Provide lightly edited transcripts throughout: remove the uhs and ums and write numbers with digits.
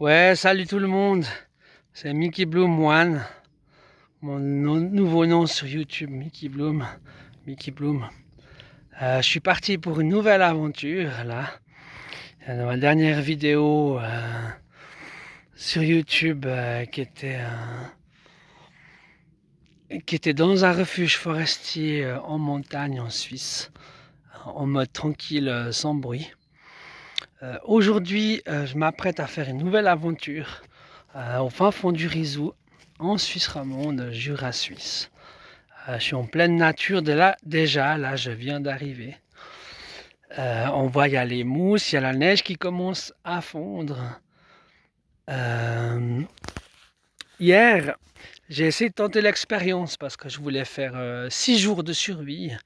Ouais, salut tout le monde, c'est Mickey Bloom One, mon nouveau nom sur YouTube, Mickey Bloom, Mickey Bloom. Je suis parti pour une nouvelle aventure là. Dans ma dernière vidéo sur YouTube qui était dans un refuge forestier en montagne en Suisse, en mode tranquille, sans bruit. Aujourd'hui, je m'apprête à faire une nouvelle aventure au fin fond du Rizou, en Suisse romande, Jura suisse. Je suis en pleine nature déjà, là je viens d'arriver. On voit, il y a les mousses, il y a la neige qui commence à fondre. Euh, Hier, j'ai essayé de tenter l'expérience parce que je voulais faire 6 jours de survie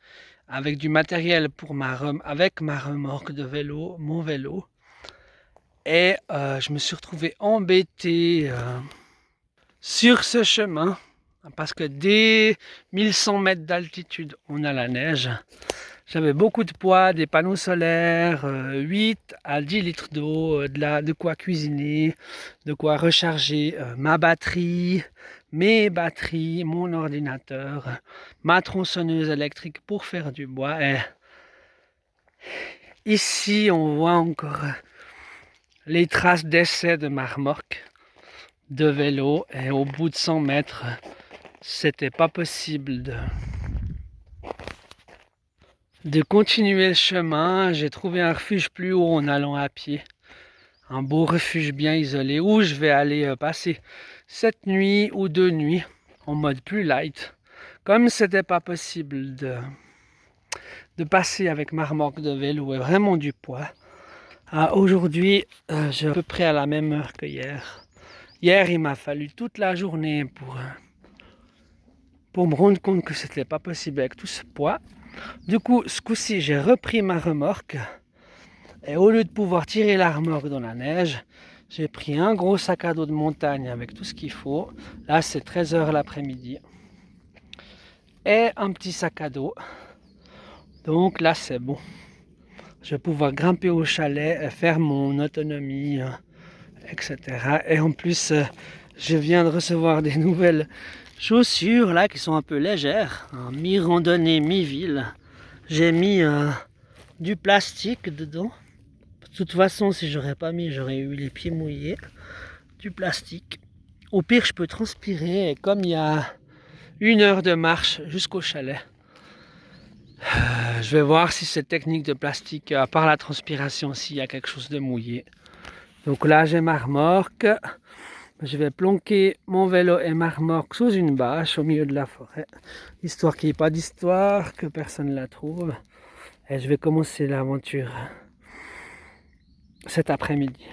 avec du matériel pour avec ma remorque de vélo, mon vélo. Et je me suis retrouvé embêté sur ce chemin parce que dès 1100 mètres d'altitude, on a la neige. J'avais beaucoup de poids, des panneaux solaires, 8 à 10 litres d'eau, de quoi cuisiner, de quoi recharger ma batterie, mes batteries, mon ordinateur, ma tronçonneuse électrique pour faire du bois. Et ici, on voit encore les traces d'essai de ma remorque de vélo. Et au bout de 100 mètres, c'était pas possible de continuer le chemin. J'ai trouvé un refuge plus haut en allant à pied. Un beau refuge bien isolé où je vais aller passer cette nuit ou 2 nuits en mode plus light. Comme c'était pas possible de passer avec ma remorque de vélo et vraiment du poids, aujourd'hui je suis à peu près à la même heure que hier. Hier il m'a fallu toute la journée pour me rendre compte que c'était pas possible avec tout ce poids. Du coup ce coup-ci j'ai repris ma remorque. Et au lieu de pouvoir tirer la remorque dans la neige, j'ai pris un gros sac à dos de montagne avec tout ce qu'il faut. Là, c'est 13 h l'après-midi. Et un petit sac à dos. Donc là, c'est bon. Je vais pouvoir grimper au chalet et faire mon autonomie, etc. Et en plus, je viens de recevoir des nouvelles chaussures là qui sont un peu légères. Mi-randonnée, mi-ville. J'ai mis du plastique dedans. De toute façon, si j'aurais pas mis, j'aurais eu les pieds mouillés. Du plastique. Au pire, je peux transpirer. Et comme il y a 1 heure de marche jusqu'au chalet, je vais voir si cette technique de plastique, à part la transpiration, s'il y a quelque chose de mouillé. Donc là, j'ai ma remorque. Je vais planquer mon vélo et ma remorque sous une bâche au milieu de la forêt, histoire qu'il n'y ait pas d'histoire, que personne ne la trouve. Et je vais commencer l'aventure cet après-midi.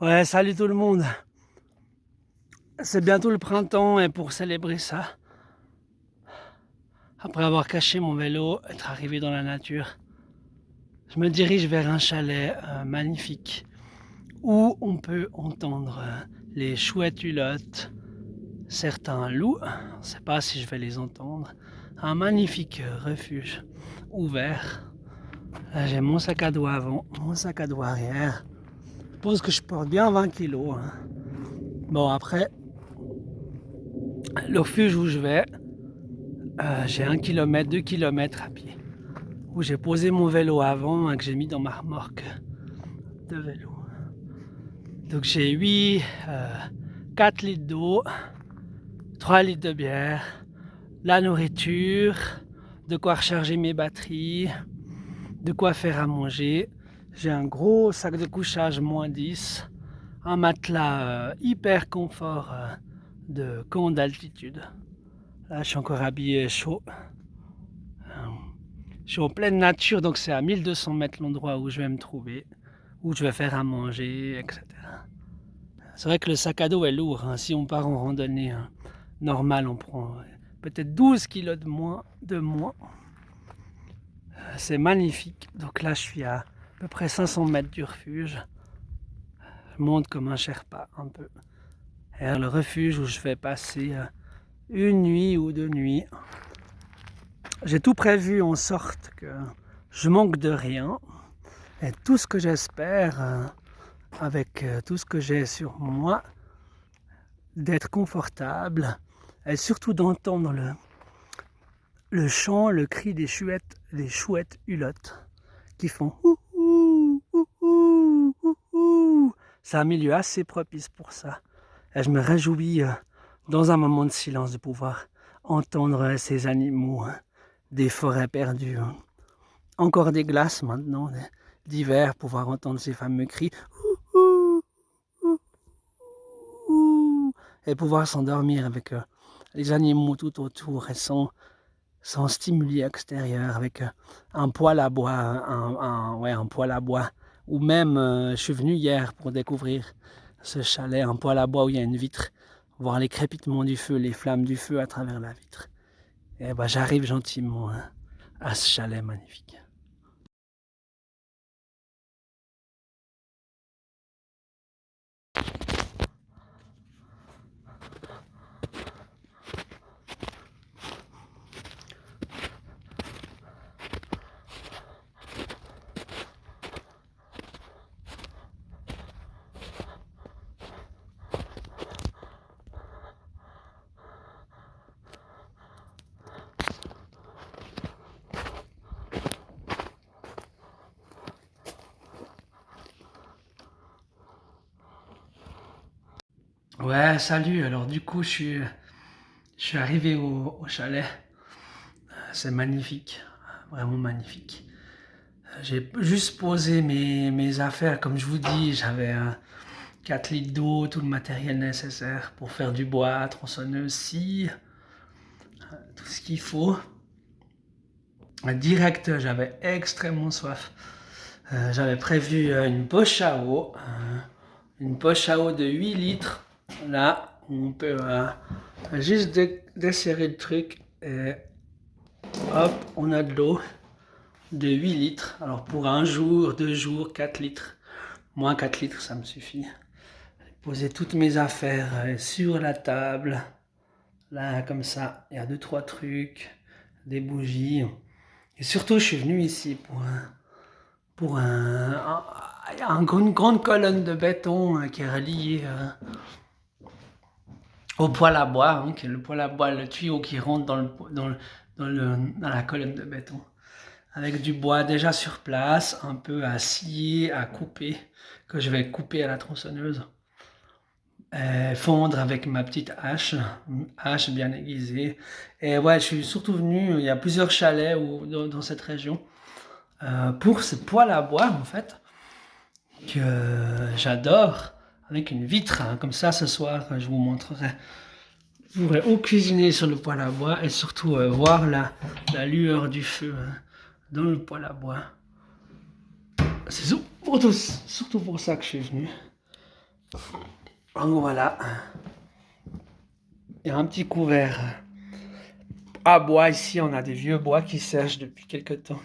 Ouais, salut tout le monde. C'est bientôt le printemps et pour célébrer ça, après avoir caché mon vélo, être arrivé dans la nature, je me dirige vers un chalet magnifique où on peut entendre les chouettes hulottes, certains loups, on ne sait pas si je vais les entendre, un magnifique refuge ouvert. Là, j'ai mon sac à dos avant, mon sac à dos arrière. Je pense que je porte bien 20 kilos. Hein. Bon, après, le refuge où je vais, j'ai 1 kilomètre, 2 kilomètres à pied. Où j'ai posé mon vélo avant et que j'ai mis dans ma remorque de vélo. Donc j'ai 4 litres d'eau, 3 litres de bière, la nourriture, de quoi recharger mes batteries, de quoi faire à manger. J'ai un gros sac de couchage -10, un matelas hyper confort de camp d'altitude. Là, je suis encore habillé chaud. Je suis en pleine nature, donc c'est à 1200 mètres l'endroit où je vais me trouver, où je vais faire à manger, etc. C'est vrai que le sac à dos est lourd. Hein. Si on part en randonnée normale, on prend peut-être 12 kilos de moins. C'est magnifique. Donc là, je suis à peu près 500 mètres du refuge. Je monte comme un Sherpa un peu. Et le refuge où je vais passer une nuit ou 2 nuits. J'ai tout prévu en sorte que je manque de rien. Et tout ce que j'espère, avec tout ce que j'ai sur moi, d'être confortable et surtout d'entendre le chant, le cri des chouettes hulottes qui font ouh, ouh, ouh, ouh, ouh. C'est un milieu assez propice pour ça. Et je me réjouis dans un moment de silence de pouvoir entendre ces animaux des forêts perdues. Hein. Encore des glaces maintenant, d'hiver, pouvoir entendre ces fameux cris ouh, ouh, ouh, et pouvoir s'endormir avec les animaux tout autour et sans stimuli extérieur, avec un poêle à bois, un poêle à bois. Ou même, je suis venu hier pour découvrir ce chalet, un poêle à bois où il y a une vitre, voir les crépitements du feu, les flammes du feu à travers la vitre. Et ben, j'arrive gentiment à ce chalet magnifique. Ouais, salut. Alors du coup, je suis arrivé au chalet. C'est magnifique, vraiment magnifique. J'ai juste posé mes affaires, comme je vous dis, j'avais 4 litres d'eau, tout le matériel nécessaire pour faire du bois, tronçonneuse, scie, tout ce qu'il faut. Direct, j'avais extrêmement soif. J'avais prévu une poche à eau de 8 litres. Là, on peut juste desserrer le truc et hop, on a de l'eau de 8 litres. Alors pour un jour, 2 jours, 4 litres. Moins 4 litres, ça me suffit. J'ai posé toutes mes affaires sur la table. Là, comme ça, il y a 2-3 trucs, des bougies. Et surtout, je suis venu ici pour une grande colonne de béton qui est reliée au poêle à bois, qui est le poêle à bois, le tuyau qui rentre dans la colonne de béton. Avec du bois déjà sur place, un peu à scier, à couper, que je vais couper à la tronçonneuse. Fondre avec ma petite hache bien aiguisée. Et ouais, je suis surtout venu, il y a plusieurs chalets dans cette région, pour ce poêle à bois en fait, que j'adore, avec une vitre, hein. Comme ça ce soir je vous montrerai. Je pourrais ou cuisiner sur le poêle à bois et surtout voir la lueur du feu dans le poêle à bois. C'est surtout pour ça que je suis venu. Donc voilà, il y a un petit couvert à bois ici. On a des vieux bois qui sèchent depuis quelques temps,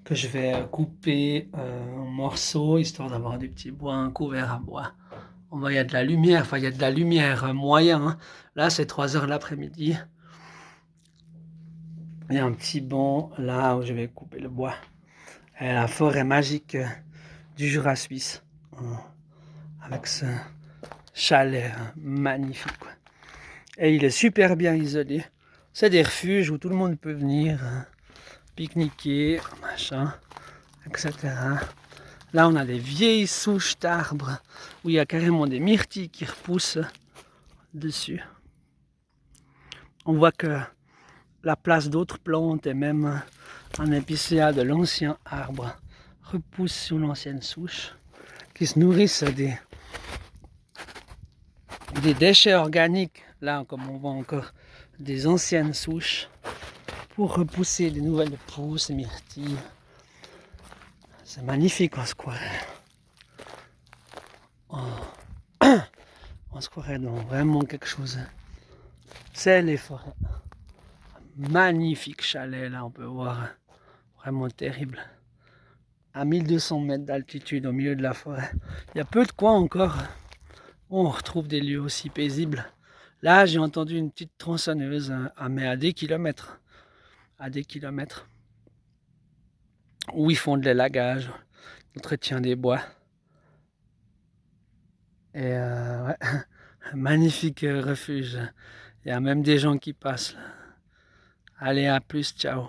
que je vais couper en morceaux, histoire d'avoir du petit bois, un couvert à bois. On voit, il y a de la lumière, enfin il y a de la lumière moyen, hein. Là c'est 3 heures l'après-midi. Il y a un petit banc là où je vais couper le bois. Et la forêt magique du Jura suisse. Avec ce chalet magnifique, quoi. Et il est super bien isolé. C'est des refuges où tout le monde peut venir pique-niquer, machin, etc. Là, on a des vieilles souches d'arbres où il y a carrément des myrtilles qui repoussent dessus. On voit que la place d'autres plantes et même un épicéa de l'ancien arbre repousse sur l'ancienne souche, qui se nourrissent des déchets organiques. Là, comme on voit encore des anciennes souches pour repousser des nouvelles pousses et myrtilles. C'est magnifique, on se croirait. On se croirait dans vraiment quelque chose. C'est les forêts. Magnifique chalet, là, on peut voir. Vraiment terrible. À 1200 mètres d'altitude, au milieu de la forêt. Il y a peu de coins encore où on retrouve des lieux aussi paisibles. Là, j'ai entendu une petite tronçonneuse, mais à des kilomètres. À des kilomètres. Où ils font de l'élagage, l'entretien des bois. Et ouais, magnifique refuge. Il y a même des gens qui passent là. Allez, à plus, ciao.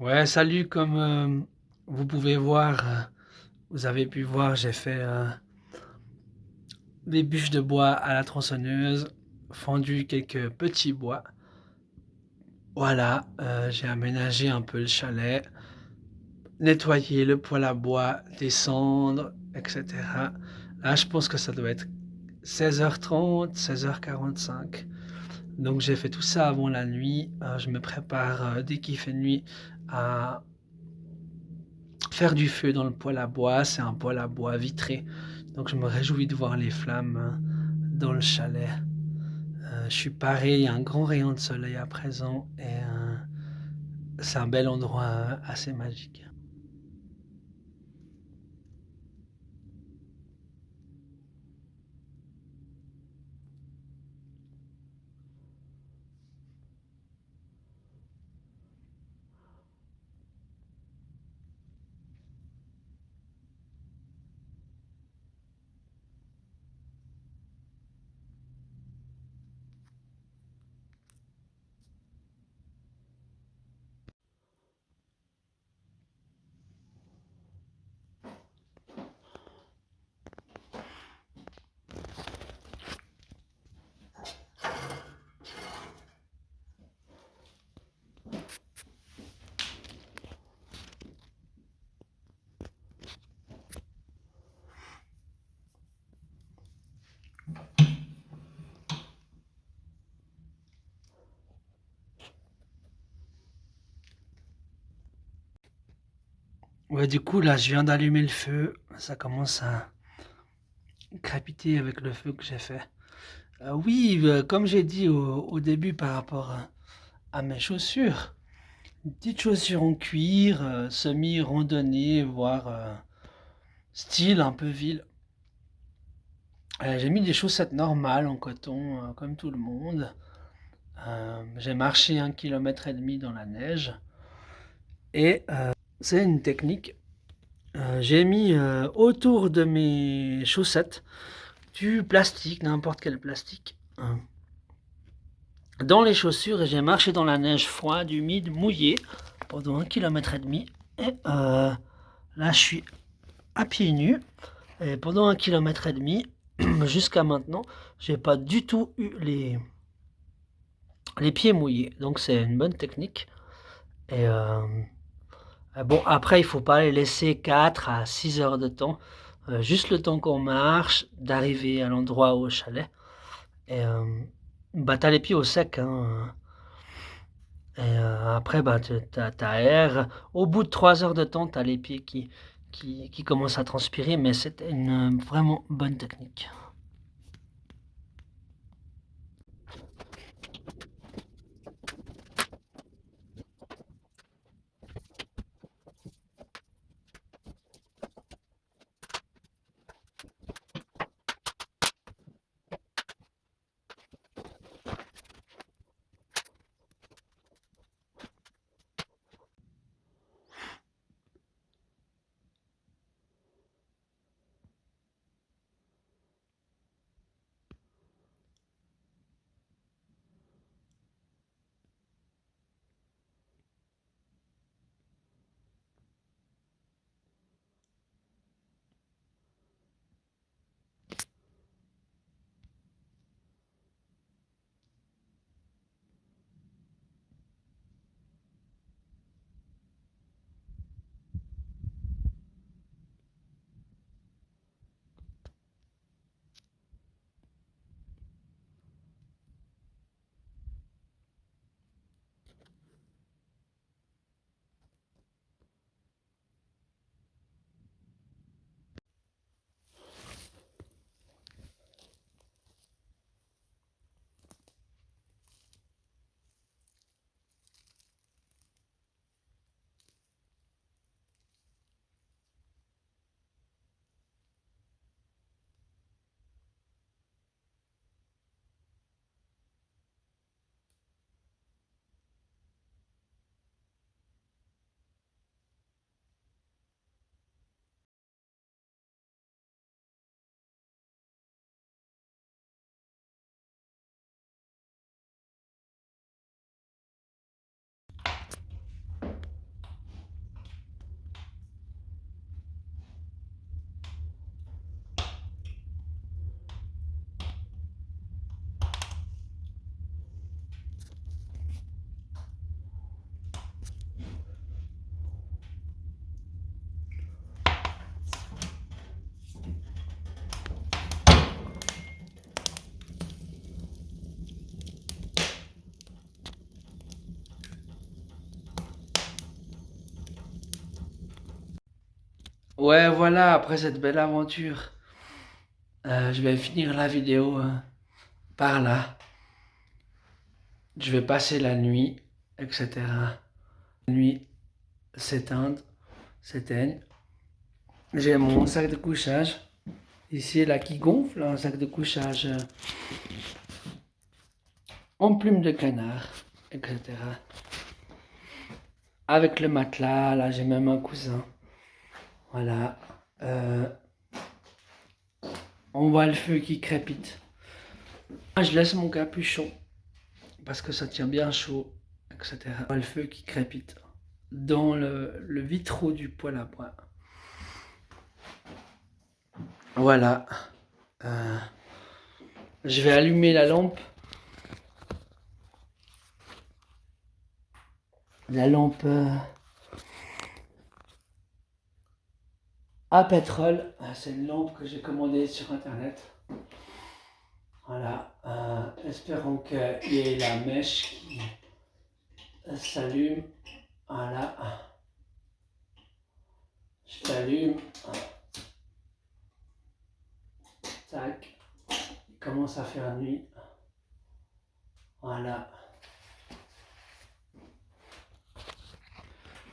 Ouais, salut, comme vous pouvez voir, vous avez pu voir, j'ai fait des bûches de bois à la tronçonneuse, fendu quelques petits bois. Voilà, j'ai aménagé un peu le chalet, nettoyé le poêle à bois, descendre, etc. Là, je pense que ça doit être 16h30, 16h45. Donc j'ai fait tout ça avant la nuit. Je me prépare dès qu'il fait nuit à faire du feu dans le poêle à bois. C'est un poêle à bois vitré. Donc je me réjouis de voir les flammes dans le chalet. Je suis paré, il y a un grand rayon de soleil à présent et c'est un bel endroit assez magique. Ouais, du coup là, je viens d'allumer le feu. Ça commence à crépiter avec le feu que j'ai fait. Oui, comme j'ai dit au début par rapport à mes chaussures. Une petite chaussure en cuir, semi-randonnée, voire style un peu ville. J'ai mis des chaussettes normales en coton, comme tout le monde. J'ai marché 1,5 km dans la neige. Et c'est une technique. J'ai mis autour de mes chaussettes du plastique, n'importe quel plastique, dans les chaussures et j'ai marché dans la neige froide, humide, mouillée pendant 1,5 km. Et là, je suis à pieds nus. Et pendant 1,5 km, jusqu'à maintenant, j'ai pas du tout eu les pieds mouillés. Donc c'est une bonne technique. Et bon, après, il faut pas les laisser 4 à 6 heures de temps. Juste le temps qu'on marche, d'arriver à l'endroit au chalet. Et bah, t'as les pieds au sec, hein. Et après, bah, t'aères. Au bout de 3 heures de temps, t'as les pieds qui commencent à transpirer, mais c'était une vraiment bonne technique. Ouais, voilà, après cette belle aventure, je vais finir la vidéo par là. Je vais passer la nuit, etc. La nuit s'éteigne. J'ai mon sac de couchage ici là qui gonfle, un sac de couchage en plume de canard, etc. Avec le matelas, là j'ai même un coussin. Voilà. On voit le feu qui crépite. Je laisse mon capuchon parce que ça tient bien chaud, etc. On voit le feu qui crépite dans le vitraux du poêle à bois. Voilà. Je vais allumer la lampe. La lampe à pétrole. C'est une lampe que j'ai commandée sur internet. Voilà. Espérons qu'il y ait la mèche qui s'allume. Voilà. Je t'allume. Tac. Il commence à faire nuit. Voilà.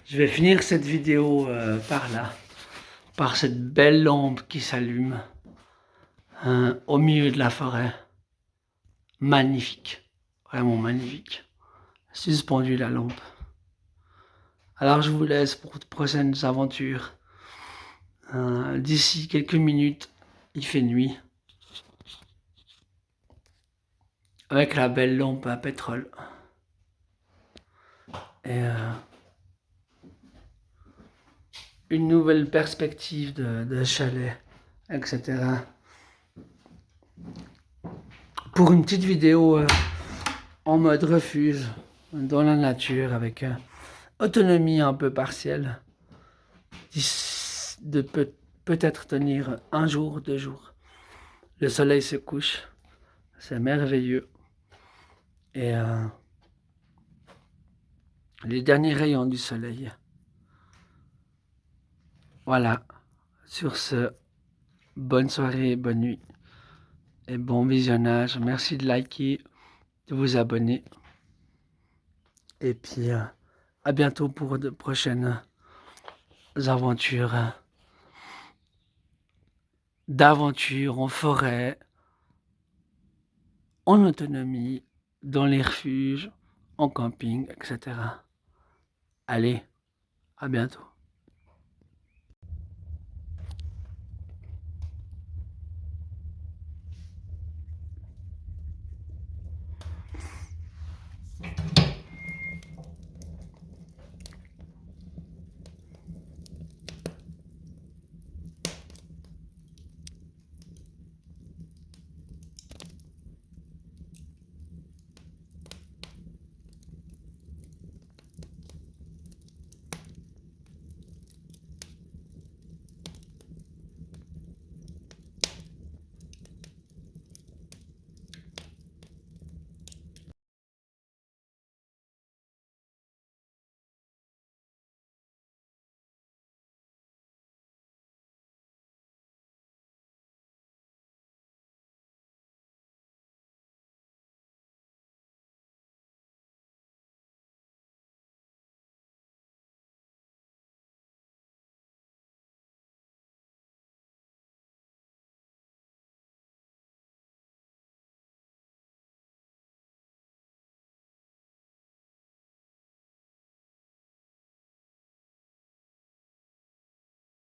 Je vais finir cette vidéo par là. Par cette belle lampe qui s'allume au milieu de la forêt. Magnifique. Vraiment magnifique. Suspendue la lampe. Alors je vous laisse pour de prochaines aventures. D'ici quelques minutes, il fait nuit. Avec la belle lampe à pétrole. Et une nouvelle perspective de chalet, etc. Pour une petite vidéo en mode refuge, dans la nature, avec autonomie un peu partielle. De peut-être tenir un jour, 2 jours. Le soleil se couche, c'est merveilleux. Et les derniers rayons du soleil. Voilà. Sur ce, bonne soirée, bonne nuit et bon visionnage. Merci de liker, de vous abonner. Et puis, à bientôt pour de prochaines aventures. D'aventures en forêt, en autonomie, dans les refuges, en camping, etc. Allez, à bientôt.